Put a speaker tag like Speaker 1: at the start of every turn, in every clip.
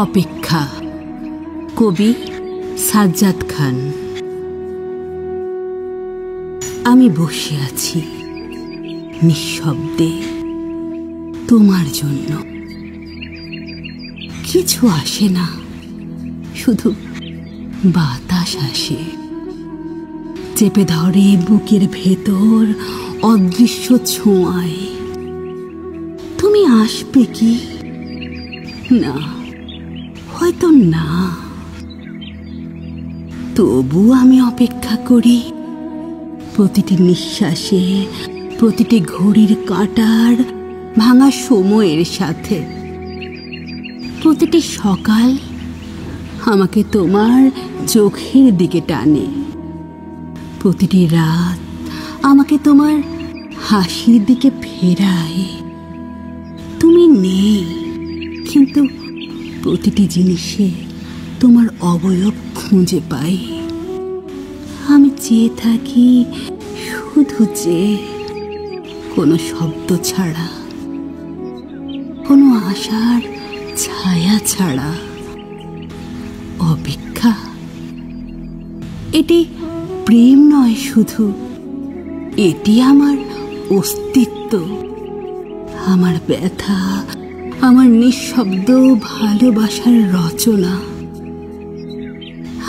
Speaker 1: অপেক্ষা। কবি সাজ্জাদ খান। আমি বসে আছি নিঃশব্দে তোমার জন্য। কিছু আসে না, শুধু বাতাস আসে, চেপে ধরে বুকের ভেতর অদৃশ্য ছোঁয়ায়। তুমি আসবে কি না, হয়তো না, তবু আমি অপেক্ষা করি। প্রতিটি নিঃশ্বাসে, প্রতিটি ঘড়ির কাঁটার ভাঙা সময়ের সাথে। প্রতিটি সকাল আমাকে তোমার চোখের দিকে টানে, প্রতিটি রাত আমাকে তোমার হাসির দিকে ফেরায়। তুমি নেই, কিন্তু প্রতিটি জিনিসে তোমার অবয়ব খুঁজে পাই। আমি চেয়ে থাকি শুধু চেয়ে, কোনো শব্দ ছাড়া, কোনো আশার ছায়া ছাড়া। অপেক্ষা, এটি প্রেম নয় শুধু, এটি আমার অস্তিত্ব, আমার ব্যথা, আমার নিঃশব্দ ভালোবাসার রচনা।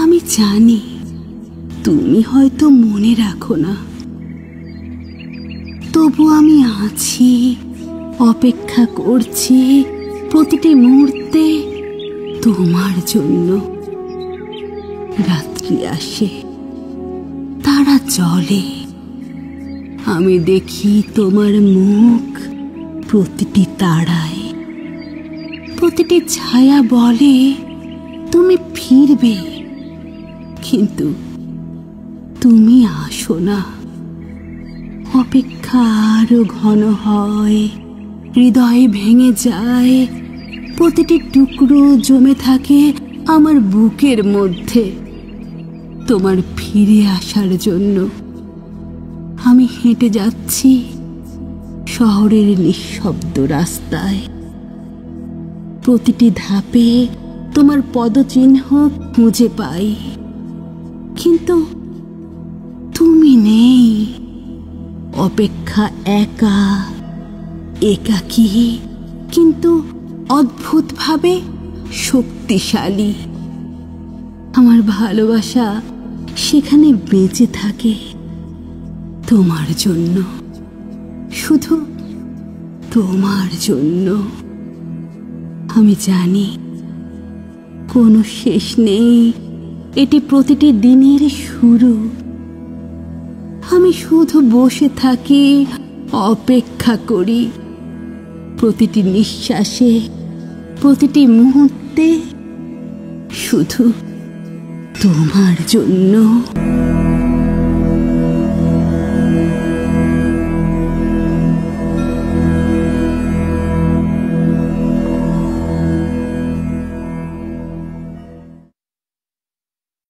Speaker 1: আমি জানি তুমি হয়তো মনে রাখো না, তবু আমি আছি, অপেক্ষা করছি প্রতিটি মুহূর্তে তোমার জন্য। রাত্রি আসে, তারা জ্বলে, আমি দেখি তোমার মুখ প্রতিটি তারায়। প্রতিটি ছায়া বলে তুমি ফিরবে, কিন্তু তুমি আসো না। অপেক্ষা আরো ঘন হয়, হৃদয় ভেঙে যায়, প্রতিটি টুকরো জমে থাকে আমার বুকের মধ্যে। তোমার ফিরে আসার জন্য আমি হেঁটে যাচ্ছি শহরের নিঃশব্দ রাস্তায়। প্রতিটি ধাপে তোমার পদচিহ্ন খুঁজে পাই, কিন্তু তুমি নেই। অপেক্ষা একা, একাকী, কিন্তু অদ্ভুতভাবে শক্তিশালী। আমার ভালোবাসা সেখানে বেঁচে থাকে তোমার জন্য, শুধু তোমার জন্য। আমি জানি কোনো শেষ নেই, এটি প্রতিটি দিনের শুরু। আমি শুধু বসে থাকি, অপেক্ষা করি, প্রতিটি নিঃশ্বাসে, প্রতিটি মুহূর্তে, শুধু তোমার জন্য।